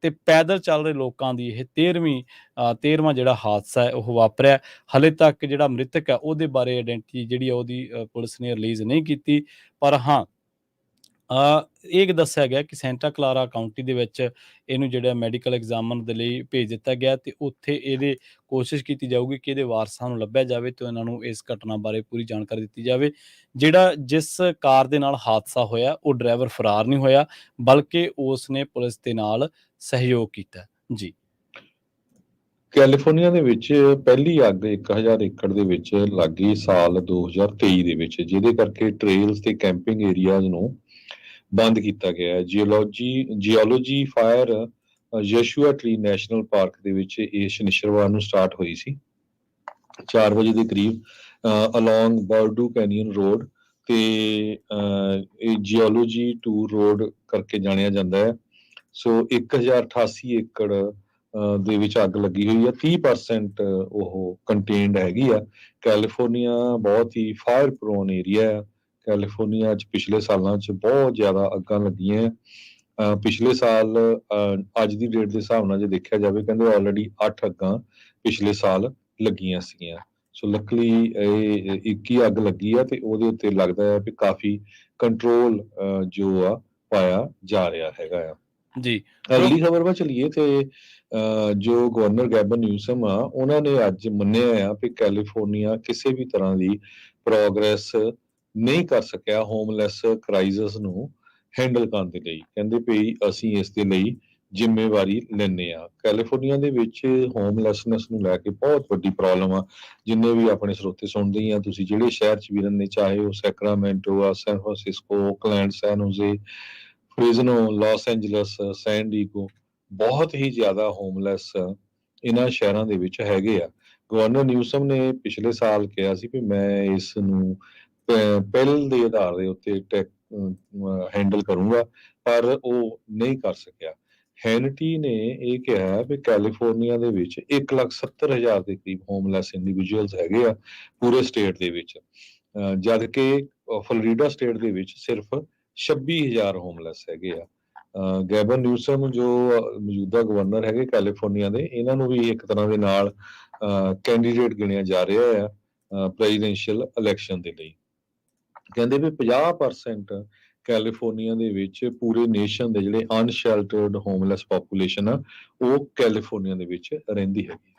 ਤੇ ਪੈਦਲ ਚੱਲ ਰਹੇ ਲੋਕਾਂ ਦੀ ਇਹ 13ਵਾਂ ਜਿਹੜਾ ਹਾਦਸਾ ਹੈ ਉਹ ਵਾਪਰਿਆ। ਹਾਲੇ ਤੱਕ ਜਿਹੜਾ ਮ੍ਰਿਤਕ ਹੈ ਉਹਦੇ ਬਾਰੇ ਆਇਡੈਂਟੀ ਜਿਹੜੀ ਆ ਉਹਦੀ ਪੁਲਿਸ ਨੇ ਰਿਲੀਜ਼ ਨਹੀਂ ਕੀਤੀ। ਪਰ ਹਾਂ, ਇਹ ਦੱਸਿਆ ਗਿਆ ਕਿ ਸੈਂਟਾ ਕਲਾਰਾ ਕਾਊਂਟੀ ਦੇ ਵਿੱਚ ਇਹਨੂੰ ਜਿਹੜਾ ਮੈਡੀਕਲ ਐਗਜ਼ਾਮਨ ਦੇ ਲਈ ਭੇਜ ਦਿੱਤਾ ਗਿਆ ਤੇ ਉੱਥੇ ਇਹਦੇ ਕੋਸ਼ਿਸ਼ ਕੀਤੀ ਜਾਊਗੀ ਕਿ ਇਹਦੇ ਵਾਰਸਾਂ ਨੂੰ ਲੱਭਿਆ ਜਾਵੇ ਤੇ ਇਹਨਾਂ ਨੂੰ ਇਸ ਘਟਨਾ ਬਾਰੇ ਪੂਰੀ ਜਾਣਕਾਰੀ ਦਿੱਤੀ ਜਾਵੇ। ਜਿਸ ਕਾਰ ਦੇ ਨਾਲ ਹਾਦਸਾ ਹੋਇਆ ਉਹ ਡਰਾਈਵਰ ਫਰਾਰ ਨਹੀਂ ਹੋਇਆ, ਬਲਕਿ ਉਸ ਨੇ ਪੁਲਿਸ ਦੇ ਨਾਲ ਸਹਿਯੋਗ ਕੀਤਾ। ਜੀ। ਕੈਲੀਫੋਰਨੀਆ ਦੇ ਵਿੱਚ ਪਹਿਲੀ ਅੱਗ 1000 ਏਕੜ ਦੇ ਵਿੱਚ ਲੱਗੀ ਸਾਲ 2023 ਦੇ ਵਿੱਚ, ਜਿਹਦੇ ਕਰਕੇ ਟ੍ਰੇਲਸ ਤੇ ਕੈਂਪਿੰਗ ਏਰੀਆਜ਼ ਨੂੰ ਬੰਦ ਕੀਤਾ ਗਿਆ ਹੈ। Geology fire Joshua tree national park ਦੇ ਵਿੱਚ ਇਹ ਸ਼ਨੀਚਰਵਾਰ ਨੂੰ ਸਟਾਰਟ ਹੋਈ ਸੀ 4 ਵਜੇ ਦੇ ਕਰੀਬ, ਅਲੋਂਗ ਬਰਡੂ ਕੈਨੀਅਨ ਰੋਡ ਤੇ ਇਹ ਜੀਓਲੋਜੀ ਟੂਰ ਰੋਡ ਕਰਕੇ ਜਾਣਿਆ ਜਾਂਦਾ ਹੈ। ਸੋ 1088 ਏਕੜ ਦੇ ਵਿੱਚ ਅੱਗ ਲੱਗੀ ਹੋਈ ਆ। 30% ਉਹ ਕੰਟੇਨਡ ਹੈਗੀ ਆ। ਕੈਲੀਫੋਰਨੀਆ ਬਹੁਤ ਹੀ ਫਾਇਰ ਪ੍ਰੋਨ ਏਰੀਆ ਹੈ। ਕੈਲੀਫੋਰਨੀਆ 'ਚ ਪਿਛਲੇ ਸਾਲਾਂ 'ਚ ਬਹੁਤ ਜ਼ਿਆਦਾ ਅੱਗਾਂ ਲੱਗੀਆਂ। ਪਿਛਲੇ ਸਾਲ ਅੱਜ ਦੀ ਡੇਟ ਦੇ ਹਿਸਾਬ ਨਾਲ ਜੇ ਦੇਖਿਆ ਜਾਵੇ, ਕਹਿੰਦੇ ਆਲਰੇਡੀ 8 ਅੱਗਾਂ ਪਿਛਲੇ ਸਾਲ ਲੱਗੀਆਂ ਸੀਗੀਆਂ। ਸੋ ਲੱਕਲੀ ਇਹ 21 ਅੱਗ ਲੱਗੀ ਆ ਤੇ ਉਹਦੇ ਉੱਤੇ ਲੱਗਦਾ ਹੈ ਵੀ ਕਾਫੀ ਕੰਟਰੋਲ ਜੋ ਆ ਪਾਇਆ ਜਾ ਰਿਹਾ ਹੈਗਾ ਆ। ਜੀ। ਅਗਲੀ ਖਬਰ ਵੱਲ ਚਲੀਏ ਤੇ ਜੋ ਗਵਰਨਰ ਗੈਬਨ ਨਿਊਸਮ ਆ, ਉਹਨਾਂ ਨੇ ਅੱਜ ਮੰਨਿਆ ਆ ਵੀ ਕੈਲੀਫੋਰਨੀਆ ਕਿਸੇ ਵੀ ਤਰ੍ਹਾਂ ਦੀ ਪ੍ਰੋਗਰੈਸ ਨਹੀਂ ਕਰ ਸਕਿਆ ਹੋਮਲੈਸ ਕ੍ਰਾਈਸਿਸ ਨੂੰ ਹੈਂਡਲ ਕਰਨ ਦੇ ਲਈ। ਕਹਿੰਦੇ ਵੀ ਅਸੀਂ ਇਸ ਦੇ ਲਈ ਜ਼ਿੰਮੇਵਾਰੀ ਲੈਂਦੇ ਆ। ਕੈਲੀਫੋਰਨੀਆ ਦੇ ਵਿੱਚ ਹੋਮਲੈਸਨੈਸ ਨੂੰ ਲੈ ਕੇ ਬਹੁਤ ਵੱਡੀ ਪ੍ਰੋਬਲਮ ਆ। ਜਿੰਨੇ ਵੀ ਆਪਣੇ ਸਰੋਤੇ ਸੁਣਦੇ ਹੀ ਆ, ਤੁਸੀਂ ਜਿਹੜੇ ਸ਼ਹਿਰ 'ਚ ਵੀ ਰਹਿੰਦੇ, ਚਾਹੇ ਉਹ ਸੈਕਰਾਮੈਂਟੋ ਆ, ਸੈਨ ਫਰਾਂਸਿਸਕੋ, ਓਕਲੈਂਡ, ਸੈਨ ਹੋਜ਼ੇ, ਫ੍ਰਿਜ਼ਨੋ, ਲਾਸ ਐਂਜਲਸ, ਸੈਨ ਡੀਗੋ, ਬਹੁਤ ਹੀ ਜ਼ਿਆਦਾ ਹੋਮਲੈਸ ਇਹਨਾਂ ਸ਼ਹਿਰਾਂ ਦੇ ਵਿੱਚ ਹੈਗੇ ਆ। ਗਵਰਨਰ ਨਿਊਸਮ ਨੇ ਪਿਛਲੇ ਸਾਲ ਕਿਹਾ ਸੀ ਵੀ ਮੈਂ ਇਸ ਨੂੰ ਪਹਿਲ ਦੇ ਆਧਾਰ ਦੇ ਉੱਤੇ ਹੈਂਡਲ ਕਰੂੰਗਾ, ਪਰ ਉਹ ਨਹੀਂ ਕਰ ਸਕਿਆ। ਹੈਨਟੀ ਨੇ ਇਹ ਕਿਹਾ ਵੀ ਕੈਲੀਫੋਰਨੀਆ ਦੇ ਵਿੱਚ 1,70,000 ਦੇ ਕਰੀਬ ਹੋਮਲੈਸ ਇੰਡੀਵਿਜੂਅਲਸ ਹੈਗੇ ਆ ਪੂਰੇ ਸਟੇਟ ਦੇ ਵਿੱਚ, ਜਦ ਕਿ ਫਲੋਰੀਡਾ ਸਟੇਟ ਦੇ ਵਿੱਚ ਸਿਰਫ 26,000 ਹੋਮਲੈਸ ਹੈਗੇ ਆ। ਗੈਬਨ ਨਿਊਸਮ ਜੋ ਮੌਜੂਦਾ ਗਵਰਨਰ ਹੈਗੇ ਕੈਲੀਫੋਰਨੀਆ ਦੇ, ਇਹਨਾਂ ਨੂੰ ਵੀ ਇੱਕ ਤਰ੍ਹਾਂ ਦੇ ਨਾਲ ਕੈਂਡੀਡੇਟ ਗਿਣਿਆ ਜਾ ਰਿਹਾ ਆ ਪ੍ਰੈਜ਼ੀਡੈਂਸ਼ੀਅਲ ਇਲੈਕਸ਼ਨ ਦੇ ਲਈ। ਕਹਿੰਦੇ ਵੀ 50% ਕੈਲੀਫੋਰਨੀਆ ਦੇ ਵਿੱਚ ਪੂਰੇ ਨੇਸ਼ਨ ਦੇ ਜਿਹੜੇ ਅਨਸ਼ੈਲਟਰਡ ਹੋਮਲੈਸ ਪਾਪੂਲੇਸ਼ਨ ਆ, ਉਹ ਕੈਲੀਫੋਰਨੀਆ ਦੇ ਵਿੱਚ ਰਹਿੰਦੀ ਹੈਗੀ।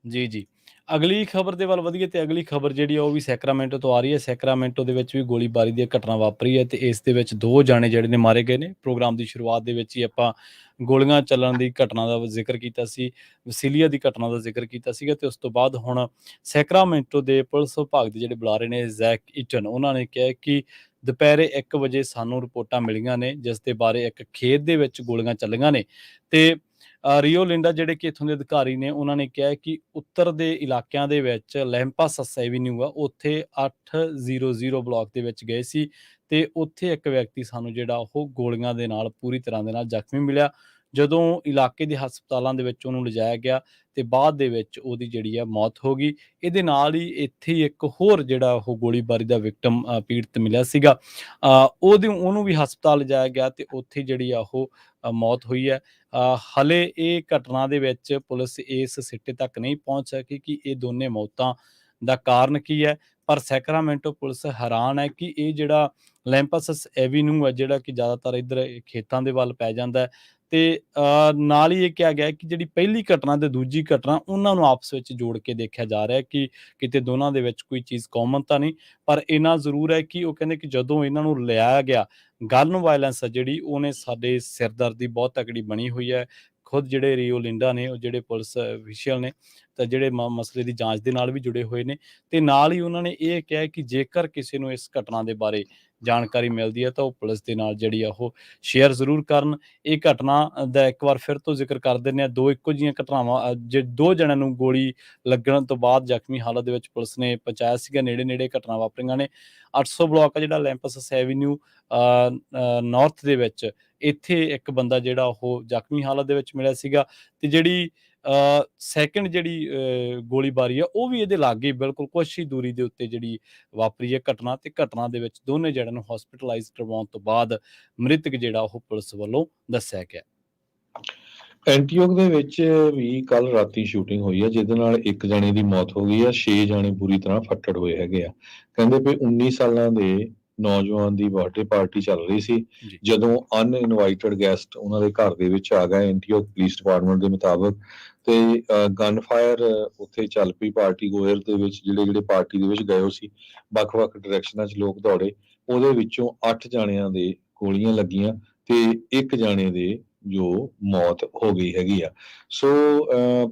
ਜੀ, ਜੀ। ਅਗਲੀ ਖਬਰ ਦੇ ਵੱਲ ਵਧੀਏ ਤੇ ਅਗਲੀ ਖਬਰ ਜਿਹੜੀ ਆ ਉਹ ਵੀ ਸੈਕਰਾਮੈਂਟੋ ਤੋਂ ਆ ਰਹੀ ਹੈ। ਸੈਕਰਾਮੈਂਟੋ ਦੇ ਵਿੱਚ ਵੀ ਗੋਲੀਬਾਰੀ ਦੀ ਘਟਨਾ ਵਾਪਰੀ ਹੈ ਤੇ ਇਸ ਦੇ ਵਿੱਚ 2 ਜਾਣੇ ਜਿਹੜੇ ਨੇ ਮਾਰੇ ਗਏ ਨੇ। ਪ੍ਰੋਗਰਾਮ ਦੀ ਸ਼ੁਰੂਆਤ ਦੇ ਵਿੱਚ ਹੀ ਆਪਾਂ ਗੋਲੀਆਂ ਚੱਲਣ ਦੀ ਘਟਨਾ ਦਾ ਜ਼ਿਕਰ ਕੀਤਾ ਸੀ, ਵਸੀਲੀਆ ਦੀ ਘਟਨਾ ਦਾ ਜ਼ਿਕਰ ਕੀਤਾ ਸੀਗਾ ਤੇ ਉਸ ਤੋਂ ਬਾਅਦ ਹੁਣ ਸੈਕਰਾਮੈਂਟੋ ਦੇ ਪੁਲਿਸ ਵਿਭਾਗ ਦੇ ਜਿਹੜੇ ਬੁਲਾਰੇ ਨੇ ਜ਼ੈਕ ਈਟਨ, ਉਹਨਾਂ ਨੇ ਕਿਹਾ ਕਿ ਦੁਪਹਿਰੇ 1 ਵਜੇ ਸਾਨੂੰ ਰਿਪੋਰਟਾਂ ਮਿਲੀਆਂ ਨੇ ਜਿਸ ਦੇ ਬਾਰੇ ਇੱਕ ਖੇਤ ਦੇ ਵਿੱਚ ਗੋਲੀਆਂ ਚੱਲੀਆਂ ਨੇ ਤੇ ਰੀਓ ਲਿੰਡਾ ਜਿਹੜੇ ਕਿ ਇੱਥੋਂ ਦੇ ਅਧਿਕਾਰੀ ਨੇ, ਉਹਨਾਂ ਨੇ ਕਿਹਾ ਕਿ ਉੱਤਰ ਦੇ ਇਲਾਕਿਆਂ ਦੇ ਵਿੱਚ ਲੈਂਪਾਸਸ ਐਵੀਨਿਊ ਆ, ਉੱਥੇ 800 ਬਲਾਕ ਦੇ ਵਿੱਚ ਗਏ ਸੀ ਤੇ ਉੱਥੇ ਇੱਕ ਵਿਅਕਤੀ ਸਾਨੂੰ ਜਿਹੜਾ ਉਹ ਗੋਲੀਆਂ ਦੇ ਨਾਲ ਪੂਰੀ ਤਰ੍ਹਾਂ ਦੇ ਨਾਲ ਜ਼ਖਮੀ ਮਿਲਿਆ। ਜਦੋਂ ਇਲਾਕੇ ਦੇ ਹਸਪਤਾਲਾਂ ਦੇ ਵਿੱਚ ਉਹਨੂੰ ਲਿਜਾਇਆ ਗਿਆ ਤੇ ਬਾਅਦ ਦੇ ਵਿੱਚ ਉਹਦੀ ਜਿਹੜੀ ਆ ਮੌਤ ਹੋ ਗਈ। ਇਹਦੇ ਨਾਲ ਹੀ ਇੱਥੇ ਹੀ ਇੱਕ ਹੋਰ ਜਿਹੜਾ ਉਹ ਗੋਲੀਬਾਰੀ ਦਾ ਵਿਕਟਮ ਪੀੜਤ ਮਿਲਿਆ ਸੀਗਾ, ਉਹਨੂੰ ਵੀ ਹਸਪਤਾਲ ਲਿਜਾਇਆ ਗਿਆ ਤੇ ਉੱਥੇ ਜਿਹੜੀ ਆ ਉਹ ਮੌਤ ਹੋਈ ਹੈ। ਹਲੇ ਇਹ ਘਟਨਾ ਦੇ ਵਿੱਚ ਪੁਲਿਸ ਇਸ ਸਿੱਟੇ ਤੱਕ ਨਹੀਂ ਪਹੁੰਚ ਸਕੀ ਕਿ ਇਹ ਦੋਨੇ ਮੌਤਾਂ ਦਾ ਕਾਰਨ ਕੀ ਹੈ, ਪਰ ਸੈਕਰਾਮੈਂਟੋ ਪੁਲਿਸ ਹੈਰਾਨ ਹੈ ਕਿ ਇਹ ਜਿਹੜਾ ਲੈਂਪਾਸਸ ਐਵੀਨਿਊ ਹੈ, ਜਿਹੜਾ ਕਿ ਜ਼ਿਆਦਾਤਰ ਇੱਧਰ ਖੇਤਾਂ ਦੇ ਵੱਲ ਪੈ ਜਾਂਦਾ ਹੈ ਤੇ ਨਾਲ ਹੀ ਇਹ ਕਿਹਾ ਗਿਆ ਕਿ ਜਿਹੜੀ ਪਹਿਲੀ ਘਟਨਾ ਤੇ ਦੂਜੀ ਘਟਨਾ, ਉਹਨਾਂ ਨੂੰ ਆਪਸ ਵਿੱਚ ਜੋੜ ਕੇ ਦੇਖਿਆ ਜਾ ਰਿਹਾ ਕਿ ਕਿਤੇ ਦੋਨਾਂ ਦੇ ਵਿੱਚ ਕੋਈ ਚੀਜ਼ ਕਾਮਨ ਤਾਂ ਨਹੀਂ। ਪਰ ਇੰਨਾ ਜ਼ਰੂਰ ਹੈ ਕਿ ਉਹ ਕਹਿੰਦੇ ਕਿ ਜਦੋਂ ਇਹਨਾਂ ਨੂੰ ਲਿਆਇਆ ਗਿਆ, ਗਨ ਵਾਇਲੈਂਸ ਆ ਜਿਹੜੀ, ਉਹਨੇ ਸਾਡੇ ਸਿਰਦਰਦੀ ਬਹੁਤ ਤਕੜੀ ਬਣੀ ਹੋਈ ਹੈ। ਖੁਦ ਜਿਹੜੇ ਰੀਓ ਲਿੰਡਾ ਨੇ, ਉਹ ਜਿਹੜੇ ਪੁਲਿਸ ਅਫੀਸ਼ੀਅਲ ਨੇ ਤਾਂ ਜਿਹੜੇ ਮਸਲੇ ਦੀ ਜਾਂਚ ਦੇ ਨਾਲ ਵੀ ਜੁੜੇ ਹੋਏ ਨੇ ਤੇ ਨਾਲ ਹੀ ਉਹਨਾਂ ਨੇ ਇਹ ਕਿਹਾ ਕਿ ਜੇਕਰ ਕਿਸੇ ਨੂੰ ਇਸ ਘਟਨਾ ਦੇ ਬਾਰੇ ਜਾਣਕਾਰੀ ਮਿਲਦੀ ਹੈ ਤਾਂ ਉਹ ਪੁਲਿਸ ਦੇ ਨਾਲ ਜਿਹੜੀ ਆ ਉਹ ਸ਼ੇਅਰ ਜ਼ਰੂਰ ਕਰਨ। ਇਹ ਘਟਨਾ ਦਾ ਇੱਕ ਵਾਰ ਫਿਰ ਤੋਂ ਜ਼ਿਕਰ ਕਰ ਦਿੰਦੇ ਹਾਂ। 2 ਇੱਕੋ ਜਿਹੀਆਂ ਘਟਨਾਵਾਂ, 2 ਜਣਿਆਂ ਨੂੰ ਗੋਲੀ ਲੱਗਣ ਤੋਂ ਬਾਅਦ ਜ਼ਖਮੀ ਹਾਲਤ ਦੇ ਵਿੱਚ ਪੁਲਿਸ ਨੇ ਪਹੁੰਚਾਇਆ ਸੀਗਾ, ਨੇੜੇ ਘਟਨਾ ਵਾਪਰੀਆਂ ਨੇ। 800 ਬਲਾਕ ਆ ਜਿਹੜਾ ਲੈਂਪਾਸਸ ਐਵੀਨਿਊ ਨਾਰਥ ਦੇ ਵਿੱਚ, ਇੱਥੇ ਇੱਕ ਬੰਦਾ ਜਿਹੜਾ ਉਹ ਜ਼ਖਮੀ ਹਾਲਤ ਦੇ ਵਿੱਚ ਮਿਲਿਆ ਸੀਗਾ ਤੇ ਜਿਹੜੀ ਸੈਕਿੰਡ ਜਿਹੜੀ ਗੋਲੀਬਾਰੀ ਆ ਉਹ ਵੀ ਇਹਦੇ ਲਾਗੇ ਬਿਲਕੁਲ ਕੁਛ ਹੀ ਦੂਰੀ ਦੇ ਉੱਤੇ ਜਿਹੜੀ ਵਾਪਰੀ ਹੈ ਘਟਨਾ ਤੇ ਘਟਨਾ ਦੇ ਵਿੱਚ ਦੋਨੇ ਜਣਿਆਂ ਨੂੰ ਹਸਪੀਟਲਾਈਜ਼ ਕਰਵਾਉਣ ਤੋਂ ਬਾਅਦ ਮ੍ਰਿਤਕ ਜਿਹੜਾ ਉਹ ਪੁਲਿਸ ਵੱਲੋਂ ਦੱਸਿਆ ਗਿਆ। ਐਂਟੀਓਕ ਦੇ ਵਿੱਚ ਵੀ ਕੱਲ ਰਾਤੀ ਸ਼ੂਟਿੰਗ ਹੋਈ ਹੈ, ਜਿਹਦੇ ਨਾਲ 1 ਜਣੇ ਦੀ ਮੌਤ ਹੋ ਗਈ ਆ, 6 ਜਣੇ ਬੁਰੀ ਤਰ੍ਹਾਂ ਫੱਟੜ ਹੋਏ ਹੈਗੇ ਆ। ਕਹਿੰਦੇ ਵੀ 19 ਸਾਲਾਂ ਦੇ ਨੌਜਵਾਨ ਦੀ ਬਰਥਡੇ ਪਾਰਟੀ ਚੱਲ ਰਹੀ ਸੀ ਜਦੋਂ ਅਨਇਨਵਾਈਟਡ ਗੈਸਟ ਉਹਨਾਂ ਦੇ ਘਰ ਦੇ ਵਿੱਚ ਆ ਗਏ, ਐਂਟੀਓਕ ਪੁਲਿਸ ਡਿਪਾਰਟਮੈਂਟ ਦੇ ਮੁਤਾਬਕ, ਤੇ ਗਨ ਫਾਇਰ ਉੱਥੇ ਚੱਲ ਪਈ ਪਾਰਟੀ ਗੋਇਰ ਦੇ ਵਿੱਚ। ਜਿਹੜੇ ਪਾਰਟੀ ਦੇ ਵਿੱਚ ਗਏ ਹੋ ਸੀ, ਵੱਖ-ਵੱਖ ਡਾਇਰੈਕਸ਼ਨਾਂ 'ਚ ਲੋਕ ਦੌੜੇ, ਉਹਦੇ ਵਿੱਚੋਂ 8 ਜਾਣਿਆਂ ਦੇ ਗੋਲੀਆਂ ਲੱਗੀਆਂ ਤੇ 1 ਜਾਣੇ ਦੇ ਜੋ ਮੌਤ ਹੋ ਗਈ ਹੈਗੀ ਆ। ਸੋ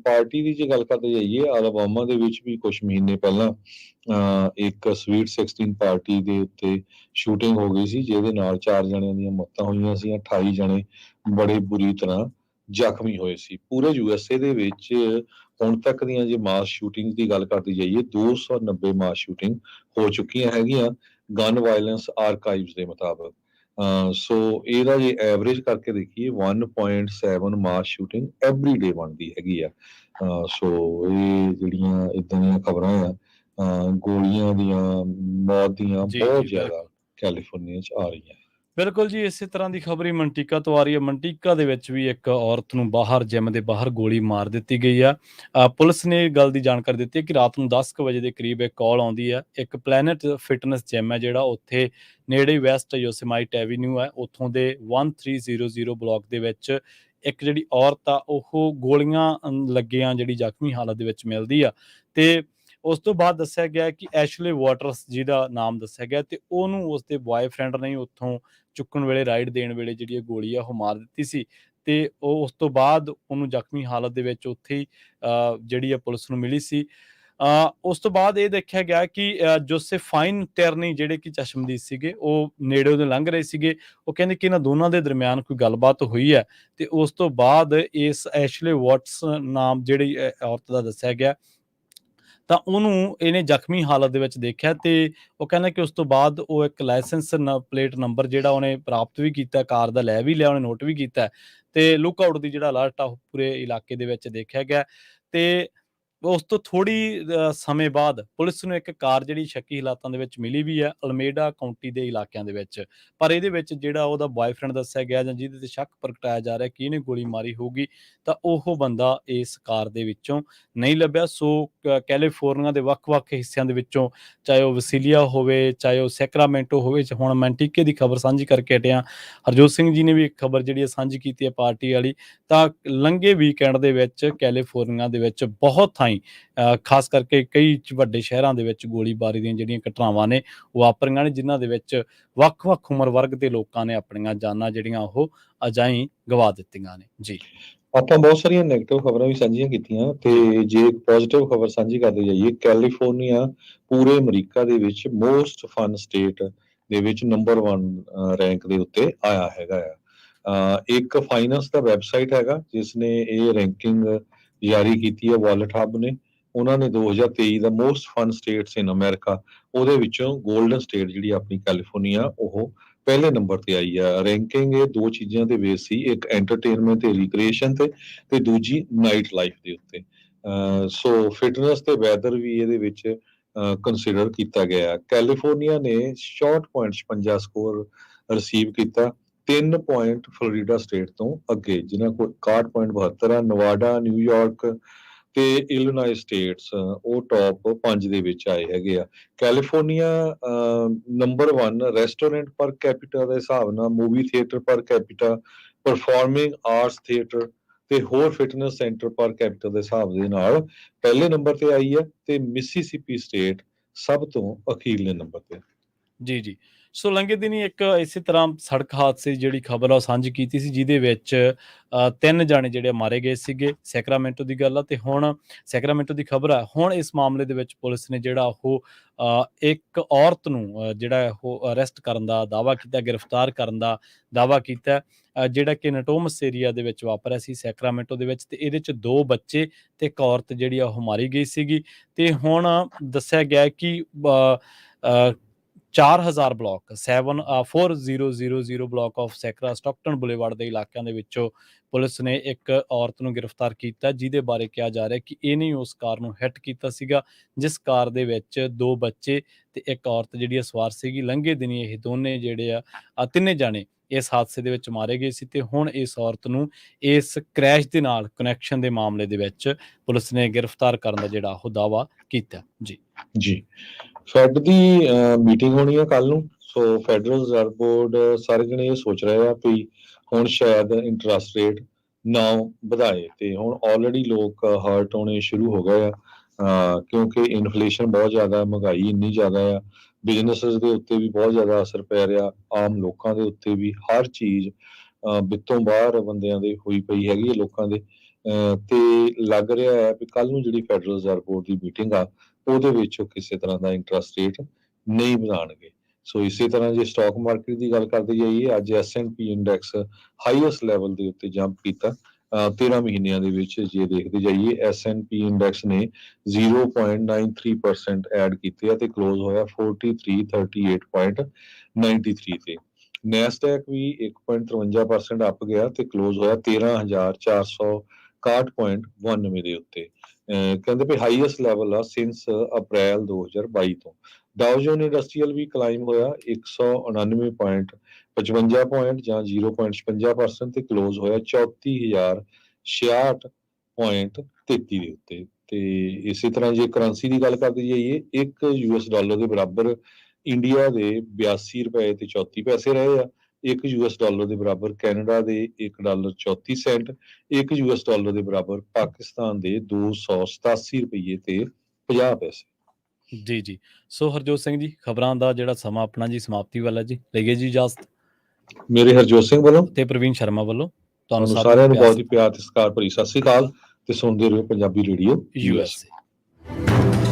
ਪਾਰਟੀ ਦੀ ਜੇ ਗੱਲ ਕਰਦੇ ਜਾਈਏ, ਅਲਬਾਮਾ ਦੇ ਵਿੱਚ ਵੀ ਕੁਛ ਮਹੀਨੇ ਪਹਿਲਾਂ ਇੱਕ ਸਵੀਟ 16 ਪਾਰਟੀ ਦੇ ਉੱਤੇ ਸ਼ੂਟਿੰਗ ਹੋ ਗਈ ਸੀ, ਜਿਹਦੇ ਨਾਲ 4 ਜਣਿਆਂ ਦੀਆਂ ਮੌਤਾਂ ਹੋਈਆਂ ਸੀ, 28 ਜਣੇ ਬੜੇ ਬੁਰੀ ਤਰ੍ਹਾਂ ਜ਼ਖਮੀ ਹੋਏ ਸੀ। ਪੂਰੇ USA ਦੇ ਵਿੱਚ ਹੁਣ ਤੱਕ ਦੀਆਂ ਜੇ ਮਾਸ ਸ਼ੂਟਿੰਗ ਦੀ ਗੱਲ ਕਰਦੀ ਜਾਈਏ, 290 ਮਾਸ ਸ਼ੂਟਿੰਗ ਹੋ ਚੁੱਕੀਆਂ ਹੈਗੀਆਂ ਗਨ ਵਾਇਲੈਂਸ ਆਰਕਾਈਵਸ ਦੇ ਮੁਤਾਬਕ। ਸੋ ਇਹਦਾ ਜੇ ਐਵਰੇਜ ਕਰਕੇ ਦੇਖੀਏ 1.7 ਮਾਸ ਸ਼ੂਟਿੰਗ ਐਵਰੀ ਡੇ ਬਣਦੀ ਹੈਗੀ ਆ। ਸੋ ਇਹ ਜਿਹੜੀਆਂ ਇਦਾਂ ਦੀਆਂ ਖਬਰਾਂ ਆ ਗੋਲੀਆਂ ਦੀਆਂ, ਮੌਤ ਦੀਆਂ, ਬਹੁਤ ਜ਼ਿਆਦਾ ਕੈਲੀਫੋਰਨੀਆ 'ਚ ਆ ਰਹੀਆਂ। ਬਿਲਕੁਲ ਜੀ, ਇਸੇ ਤਰ੍ਹਾਂ ਦੀ ਖਬਰ ਹੀ ਮੰਟੀਕਾ ਤੋਂ ਆ ਰਹੀ ਹੈ। ਮੰਟੀਕਾ ਦੇ ਵਿੱਚ ਵੀ ਇੱਕ ਔਰਤ ਨੂੰ ਜਿਮ ਦੇ ਬਾਹਰ ਗੋਲੀ ਮਾਰ ਦਿੱਤੀ ਗਈ ਆ। ਪੁਲਿਸ ਨੇ ਇਹ ਗੱਲ ਦੀ ਜਾਣਕਾਰੀ ਦਿੱਤੀ ਹੈ ਕਿ ਰਾਤ ਨੂੰ 10 ਕੁ ਵਜੇ ਦੇ ਕਰੀਬ ਇੱਕ ਕਾਲ ਆਉਂਦੀ ਹੈ। ਇੱਕ ਪਲੈਨਟ ਫਿਟਨੈਸ ਜਿਮ ਹੈ ਜਿਹੜਾ ਉੱਥੇ ਨੇੜੇ ਵੈਸਟ ਯੋਸੇਮਾਈਟ ਐਵੀਨਿਊ ਹੈ, ਉੱਥੋਂ ਦੇ 1300 ਬਲਾਕ ਦੇ ਵਿੱਚ ਇੱਕ ਜਿਹੜੀ ਔਰਤ ਆ ਉਹ ਗੋਲੀਆਂ ਲੱਗੀਆਂ ਜਿਹੜੀ ਜ਼ਖਮੀ ਹਾਲਤ ਦੇ ਵਿੱਚ ਮਿਲਦੀ ਆ ਤੇ ਉਸ ਤੋਂ ਬਾਅਦ ਦੱਸਿਆ ਗਿਆ ਕਿ ਐਸ਼ਲੇ ਵਾਟਰਸ ਜਿਹਦਾ ਨਾਮ ਦੱਸਿਆ ਗਿਆ ਤੇ ਉਹਨੂੰ ਉਸਦੇ ਬॉयਫ੍ਰੈਂਡ ਨੇ ਉੱਥੋਂ ਚੁੱਕਣ ਵੇਲੇ, ਰਾਈਡ ਦੇਣ ਵੇਲੇ ਜਿਹੜੀ ਗੋਲੀ ਆ ਉਹ ਮਾਰ ਦਿੱਤੀ ਸੀ ਤੇ ਉਹ ਉਸ ਤੋਂ ਬਾਅਦ ਉਹਨੂੰ ਜ਼ਖਮੀ ਹਾਲਤ ਦੇ ਵਿੱਚ ਉੱਥੇ ਹੀ ਜਿਹੜੀ ਆ ਪੁਲਿਸ ਨੂੰ ਮਿਲੀ ਸੀ। ਉਸ ਤੋਂ ਬਾਅਦ ਇਹ ਦੇਖਿਆ ਗਿਆ ਕਿ ਜੋਸੇਫ ਫਾਈਨ ਟੈਰਨੀ ਜਿਹੜੇ ਕਿ ਚਸ਼ਮਦੀਦ ਸੀਗੇ, ਉਹ ਨੇੜਿਓਂ ਦੀ ਲੰਘ ਰਹੇ ਸੀਗੇ। ਉਹ ਕਹਿੰਦੇ ਕਿ ਇਹਨਾਂ ਦੋਨਾਂ ਦੇ ਦਰਮਿਆਨ ਕੋਈ ਗੱਲਬਾਤ ਹੋਈ ਹੈ ਤੇ ਉਸ ਤੋਂ ਬਾਅਦ ਇਸ ਐਸ਼ਲੇ ਵਾਟਸ ਨਾਮ ਜਿਹੜੀ ਔਰਤ ਦਾ ਦੱਸਿਆ ਗਿਆ, ਤਾਂ ਉਹਨੂੰ ਇਹਨੇ ਜ਼ਖਮੀ ਹਾਲਤ ਦੇ ਵਿੱਚ ਦੇਖਿਆ ਤੇ ਉਹ ਕਹਿੰਦਾ ਕਿ ਉਸ ਤੋਂ ਬਾਅਦ ਉਹ ਇੱਕ ਲਾਇਸੈਂਸ ਪਲੇਟ ਨੰਬਰ ਜਿਹੜਾ ਉਹਨੇ ਪ੍ਰਾਪਤ ਵੀ ਕੀਤਾ, ਕਾਰ ਦਾ ਲੈ ਵੀ ਲਿਆ, ਉਹਨੇ ਨੋਟ ਵੀ ਕੀਤਾ ਤੇ ਲੁੱਕ ਆਊਟ ਦੀ ਜਿਹੜਾ ਅਲਰਟ ਆ ਉਹ ਪੂਰੇ ਇਲਾਕੇ ਦੇ ਵਿੱਚ ਦੇਖਿਆ ਗਿਆ। ਤੇ ਉਸ ਤੋਂ ਥੋੜ੍ਹੀ ਸਮੇਂ ਬਾਅਦ ਪੁਲਿਸ ਨੂੰ ਇੱਕ ਕਾਰ ਜਿਹੜੀ ਸ਼ੱਕੀ ਹਾਲਾਤਾਂ ਦੇ ਵਿੱਚ ਮਿਲੀ ਵੀ ਹੈ ਅਲਮੇਡਾ ਕਾਉਂਟੀ ਦੇ ਇਲਾਕਿਆਂ ਦੇ ਵਿੱਚ, ਪਰ ਇਹਦੇ ਵਿੱਚ ਜਿਹੜਾ ਉਹਦਾ ਬॉयਫ੍ਰੈਂਡ ਦੱਸਿਆ ਗਿਆ ਜਾਂ ਜਿਹਦੇ ਤੇ ਸ਼ੱਕ ਪ੍ਰਗਟਾਇਆ ਜਾ ਰਿਹਾ ਕਿ ਇਹਨੇ ਗੋਲੀ ਮਾਰੀ ਹੋਊਗੀ, ਤਾਂ ਉਹ ਬੰਦਾ ਇਸ ਕਾਰ ਦੇ ਵਿੱਚੋਂ ਨਹੀਂ ਲੱਭਿਆ। ਸੋ ਕੈਲੀਫੋਰਨੀਆ ਦੇ ਵੱਖ-ਵੱਖ ਹਿੱਸਿਆਂ ਦੇ ਵਿੱਚੋਂ, ਚਾਹੇ ਉਹ ਵਸੀਲੀਆ ਹੋਵੇ, ਚਾਹੇ ਉਹ ਸੈਕਰਾਮੈਂਟੋ ਹੋਵੇ, ਹੁਣ ਮੈਂਟੀਕੇ ਦੀ ਖਬਰ ਸਾਂਝੀ ਕਰਕੇ ਹਟਿਆ। ਹਰਜੋਤ ਸਿੰਘ ਜੀ ਨੇ ਵੀ ਇੱਕ ਖਬਰ ਜਿਹੜੀ ਹੈ ਸਾਂਝੀ ਕੀਤੀ ਹੈ ਪਾਰਟੀ ਵਾਲੀ, ਤਾਂ ਲੰਘੇ ਵੀਕਐਂਡ ਦੇ ਵਿੱਚ ਕੈਲੀਫੋਰਨੀਆ ਦੇ ਵਿੱਚ ਬਹੁਤ ਥਾਈਂ ਖਾਸ ਕਰਕੇ ਕਈ ਵੱਡੇ ਸ਼ਹਿਰਾਂ ਦੇ ਵਿੱਚ ਗੋਲੀਬਾਰੀ ਦੀਆਂ ਜਿਹੜੀਆਂ ਘਟਨਾਵਾਂ ਨੇ ਉਹ ਵਾਪਰੀਆਂ ਨੇ, ਜਿਨ੍ਹਾਂ ਦੇ ਵਿੱਚ ਵੱਖ-ਵੱਖ ਉਮਰ ਵਰਗ ਦੇ ਲੋਕਾਂ ਨੇ ਆਪਣੀਆਂ ਜਾਨਾਂ ਜਿਹੜੀਆਂ ਉਹ ਅਜਾਈਂ ਗਵਾ ਦਿੱਤੀਆਂ ਨੇ। ਜੀ। ਆਪਾਂ ਬਹੁਤ ਸਾਰੀਆਂ ਨੈਗੇਟਿਵ ਖਬਰਾਂ ਵੀ ਸਾਂਝੀਆਂ ਕੀਤੀਆਂ ਤੇ ਜੇ ਇੱਕ ਪੋਜ਼ਿਟਿਵ ਖਬਰ ਸਾਂਝੀ ਕਰਦੇ ਜਾਈਏ, ਕੈਲੀਫੋਰਨੀਆ ਪੂਰੇ ਅਮਰੀਕਾ ਦੇ ਵਿੱਚ ਮੋਸਟ ਫਨ ਸਟੇਟ ਦੇ ਵਿੱਚ ਨੰਬਰ 1 ਰੈਂਕ ਦੇ ਉੱਤੇ ਆਇਆ ਹੈਗਾ ਆ। ਇੱਕ ਫਾਈਨੈਂਸ ਦਾ ਵੈਬਸਾਈਟ ਹੈਗਾ ਜਿਸ ਨੇ ਇਹ ਰੈਂਕਿੰਗ ਜਾਰੀ ਕੀਤੀ ਹੈ, ਵਾਲਟ ਹੱਬ ਨੇ। ਉਹਨਾਂ ਨੇ 2023 ਦਾ most fun states in America, ਉਹਦੇ ਵਿੱਚੋਂ 골ਡਨ ਸਟੇਟ ਜਿਹੜੀ ਆਪਣੀ ਕੈਲੀਫੋਰਨੀਆ ਉਹ ਪਹਿਲੇ ਨੰਬਰ ਤੇ ਆਈ ਆ। ਰੈਂਕਿੰਗ ਇਹ ਦੋ ਚੀਜ਼ਾਂ ਦੇ ਬੇਸ ਸੀ, ਇੱਕ ਐਂਟਰਟੇਨਮੈਂਟ ਤੇ ਰੀਕ੍ਰੀਏਸ਼ਨ ਤੇ ਦੂਜੀ ਨਾਈਟ ਲਾਈਫ ਦੇ ਉੱਤੇ। ਸੋ ਫਿਟਨੈਸ ਤੇ ਵੈਦਰ ਵੀ ਇਹਦੇ ਵਿੱਚ ਕੰਸੀਡਰ ਕੀਤਾ ਗਿਆ। ਕੈਲੀਫੋਰਨੀਆ ਨੇ ਸ਼ਾਰਟ ਪੁਆਇੰਟ 56 ਸਕੋਰ ਰਿਸੀਵ ਕੀਤਾ, 3 ਪੁਆਇੰਟ ਫਲੋਰੀਡਾ ਸਟੇਟ ਤੋਂ ਅੱਗੇ ਜਿਨ੍ਹਾਂ ਕੋਲ 61.72 ਆ। ਨਵਾਡਾ, ਨਿਊਯਾਰਕ ਤੇ ਇਲੀਨੋਇਸ ਸਟੇਟਸ ਉਹ ਟੌਪ 5 ਦੇ ਵਿੱਚ ਆਏ ਹੈਗੇ ਆ। ਕੈਲੀਫੋਰਨੀਆ ਨੰਬਰ 1 ਰੈਸਟੋਰੈਂਟ ਪਰ ਕੈਪੀਟਾ ਦੇ ਹਿਸਾਬ ਨਾਲ, ਮੂਵੀ ਥੀਏਟਰ ਪਰ ਕੈਪੀਟਾ, ਪਰਫਾਰਮਿੰਗ ਆਰਟਸ ਥੀਏਟਰ ਤੇ ਹੋਰ ਫਿਟਨੈਸ ਸੈਂਟਰ ਪਰ ਕੈਪੀਟਾ ਦੇ ਹਿਸਾਬ ਦੇ ਨਾਲ ਪਹਿਲੇ ਨੰਬਰ ਤੇ ਆਈ ਹੈ ਤੇ ਮਿਸੀਸਿਪੀ ਸਟੇਟ ਸਭ ਤੋਂ ਅਖੀਰਲੇ ਨੰਬਰ ਤੇ। ਜੀ। ਸੋ ਲੰਘੇ ਦਿਨੀ ਇੱਕ ਇਸੇ ਤਰ੍ਹਾਂ ਸੜਕ ਹਾਦਸੇ ਦੀ ਜਿਹੜੀ ਖਬਰ ਆ ਉਹ ਸਾਂਝੀ ਕੀਤੀ ਸੀ, ਜਿਹਦੇ ਵਿੱਚ 3 ਜਾਣੇ ਜਿਹੜੇ ਮਾਰੇ ਗਏ ਸੀਗੇ। ਸੈਕਰਾਮੈਂਟੋ ਦੀ ਗੱਲ ਆ ਤੇ ਹੁਣ ਸੈਕਰਾਮੈਂਟੋ ਦੀ ਖਬਰ ਆ। ਹੁਣ ਇਸ ਮਾਮਲੇ ਦੇ ਵਿੱਚ ਪੁਲਿਸ ਨੇ ਜਿਹੜਾ ਉਹ ਇੱਕ ਔਰਤ ਨੂੰ ਜਿਹੜਾ ਉਹ ਅਰੈਸਟ ਕਰਨ ਦਾ ਦਾਅਵਾ ਕੀਤਾ, ਗ੍ਰਿਫਤਾਰ ਕਰਨ ਦਾ ਦਾਅਵਾ ਕੀਤਾ, ਜਿਹੜਾ ਕਿ ਨਟੋਮਸ ਏਰੀਆ ਦੇ ਵਿੱਚ ਵਾਪਰਿਆ ਸੀ ਸੈਕਰਾਮੈਂਟੋ ਦੇ ਵਿੱਚ, ਤੇ ਇਹਦੇ 'ਚ 2 ਬੱਚੇ ਤੇ ਇੱਕ ਔਰਤ ਜਿਹੜੀ ਆ ਉਹ ਮਾਰੀ ਗਈ ਸੀਗੀ। ਤੇ ਹੁਣ ਦੱਸਿਆ ਗਿਆ ਕਿ 4000 ਬਲਾਕ 4000 ਬਲਾਕ ਆਫ ਸੈਕਰਾ ਸਟਾਕਟਨ ਬੁਲੇਵਾਰਡ ਦੇ ਇਲਾਕਿਆਂ ਦੇ ਵਿੱਚੋਂ ਪੁਲਿਸ ਨੇ ਇੱਕ ਔਰਤ ਨੂੰ ਗ੍ਰਿਫਤਾਰ ਕੀਤਾ, ਜਿਹਦੇ ਬਾਰੇ ਕਿਹਾ ਜਾ ਰਿਹਾ ਕਿ ਇਹਨੇ ਉਸ ਕਾਰ ਨੂੰ ਹਿੱਟ ਕੀਤਾ ਸੀਗਾ ਜਿਸ ਕਾਰ ਦੇ ਵਿੱਚ 2 ਬੱਚੇ ਤੇ ਇੱਕ ਔਰਤ ਜਿਹੜੀ ਸਵਾਰ ਸੀਗੀ। ਲੰਘੇ ਦਿਨੀ ਇਹ ਦੋਨੇ ਜਿਹੜੇ ਆ ਤਿੰਨੇ ਜਾਣੇ ਇਸ ਹਾਦਸੇ ਦੇ ਵਿੱਚ ਮਾਰੇ ਗਏ ਸੀ ਤੇ ਹੁਣ ਇਸ ਔਰਤ ਨੂੰ ਇਸ ਕ੍ਰੈਸ਼ ਦੇ ਨਾਲ ਕਨੈਕਸ਼ਨ ਦੇ ਮਾਮਲੇ ਦੇ ਵਿੱਚ ਪੁਲਿਸ ਨੇ ਗ੍ਰਿਫਤਾਰ ਕਰਨ ਦਾ ਜਿਹੜਾ ਉਹ ਦਾਅਵਾ ਕੀਤਾ। ਜੀ। ਫੈਡ ਦੀ ਮੀਟਿੰਗ ਹੋਣੀ ਹੈ ਕੱਲ ਨੂੰ। ਸੋ ਫੈਡਰਲ ਰਿਜ਼ਰਵ ਬੋਰਡ ਸਾਰੇ ਜਣੇ ਇਹ ਸੋਚ ਰਹੇ ਆ ਵੀ ਹੁਣ ਸ਼ਾਇਦ ਇੰਟਰਸਟ ਰੇਟ ਨਾ ਵਧਾਏ, ਤੇ ਹੁਣ ਆਲਰੇਡੀ ਲੋਕ ਹਰਟ ਹੋਣੇ ਸ਼ੁਰੂ ਹੋ ਗਏ ਆ ਕਿਉਂਕਿ ਇਨਫਲੇਸ਼ਨ ਬਹੁਤ ਜ਼ਿਆਦਾ, ਮਹਿੰਗਾਈ ਇੰਨੀ ਜ਼ਿਆਦਾ ਆ, ਬਿਜ਼ਨੈਸਿਸ ਦੇ ਉੱਤੇ ਵੀ ਬਹੁਤ ਜ਼ਿਆਦਾ ਅਸਰ ਪੈ ਰਿਹਾ, ਆਮ ਲੋਕਾਂ ਦੇ ਉੱਤੇ ਵੀ। ਹਰ ਚੀਜ਼ ਵਿੱਤੋਂ ਬਾਹਰ ਬੰਦਿਆਂ ਦੇ ਹੋਈ ਪਈ ਹੈਗੀ ਹੈ ਲੋਕਾਂ ਦੇ। ਤੇ ਲੱਗ ਰਿਹਾ ਹੈ ਵੀ ਕੱਲ ਨੂੰ ਜਿਹੜੀ ਫੈਡਰਲ ਰਿਜ਼ਰਵ ਬੋਰਡ ਦੀ ਮੀਟਿੰਗ ਆ ਉਹਦੇ ਵਿੱਚ ਉਹ ਕਿਸੇ ਤਰ੍ਹਾਂ ਦਾ ਇੰਟਰਸਟ ਰੇਟ ਨਹੀਂ ਵਧਾਉਣਗੇ। ਸੋ ਇਸੇ ਤਰ੍ਹਾਂ ਜੇ ਸਟਾਕ ਮਾਰਕੀਟ ਦੀ ਗੱਲ ਕਰਦੇ ਜਾਈਏ, ਅੱਜ S&P ਇੰਡੈਕਸ ਹਾਈਐਸਟ ਲੈਵਲ ਦੇ ਉੱਤੇ ਜੰਪ ਕੀਤਾ। 13 ਮਹੀਨਿਆਂ ਦੇ ਵਿੱਚ ਜੇ ਦੇਖਦੇ ਜਾਈਏ, S&P ਇੰਡੈਕਸ ਨੇ 0.93% ਐਡ ਕੀਤੇ ਆ ਤੇ ਕਲੋਜ਼ ਹੋਇਆ 4338.93 ਤੇ। ਨੈਸਡੈਕ ਵੀ 1.53% ਅੱਪ ਗਿਆ ਤੇ ਕਲੋਜ਼ ਹੋਇਆ 13461.92 ਦੇ ਉੱਤੇ। ਕਹਿੰਦੇ ਵੀ ਹਾਈਐਸਟ ਲੈਵਲ ਆ ਸਿੰਸ ਅਪ੍ਰੈਲ 2022 ਤੋਂ। ਡਾਓ ਜੋਨ ਇੰਡਸਟਰੀਅਲ ਵੀ ਕਲਾਈਮ ਹੋਇਆ 199.55 ਪੁਆਇੰਟ ਜਾਂ 0.56% ਤੇ ਕਲੋਜ਼ ਹੋਇਆ 34066.33 ਦੇ ਉੱਤੇ। ਤੇ ਇਸੇ ਤਰ੍ਹਾਂ ਜੇ ਕਰੰਸੀ ਦੀ ਗੱਲ ਕਰਦੇ ਜਾਈਏ, ਇੱਕ US ਡਾਲਰ ਦੇ ਬਰਾਬਰ ਇੰਡੀਆ ਦੇ 82 ਰੁਪਏ ਤੇ 34 ਪੈਸੇ ਰਹੇ ਆ। ਇੱਕ US ਡਾਲਰ ਦੇ ਬਰਾਬਰ ਕੈਨੇਡਾ ਦੇ $1.34, ਇੱਕ US ਡਾਲਰ ਦੇ ਬਰਾਬਰ ਪਾਕਿਸਤਾਨ ਦੇ 287 ਰੁਪਏ ਤੇ 50 ਪੈਸੇ। ਜੀ। ਸੋ ਹਰਜੋਤ ਸਿੰਘ ਜੀ, ਖਬਰਾਂ ਦਾ ਜਿਹੜਾ ਸਮਾਂ ਆਪਣਾ ਜੀ ਸਮਾਪਤੀ ਵਾਲਾ ਜੀ, ਲਈਏ ਜੀ ਇਜਾਜ਼ਤ। ਮੇਰੇ ਹਰਜੋਤ ਸਿੰਘ ਵੱਲੋਂ ਤੇ ਪ੍ਰਵੀਨ ਸ਼ਰਮਾ ਵੱਲੋਂ ਤੁਹਾਨੂੰ ਸਾਰਿਆਂ ਸਾਰਿਆਂ ਨੂੰ ਪਿਆਰ ਬਹੁਤ ਹੀ ਪਿਆਰ ਤੇ ਸਤਿਕਾਰ ਭਰੀ ਸਤਿ ਸ੍ਰੀ ਅਕਾਲ ਤੇ ਸੁਣਦੇ ਰਹੋ ਪੰਜਾਬੀ ਰੇਡੀਓ USA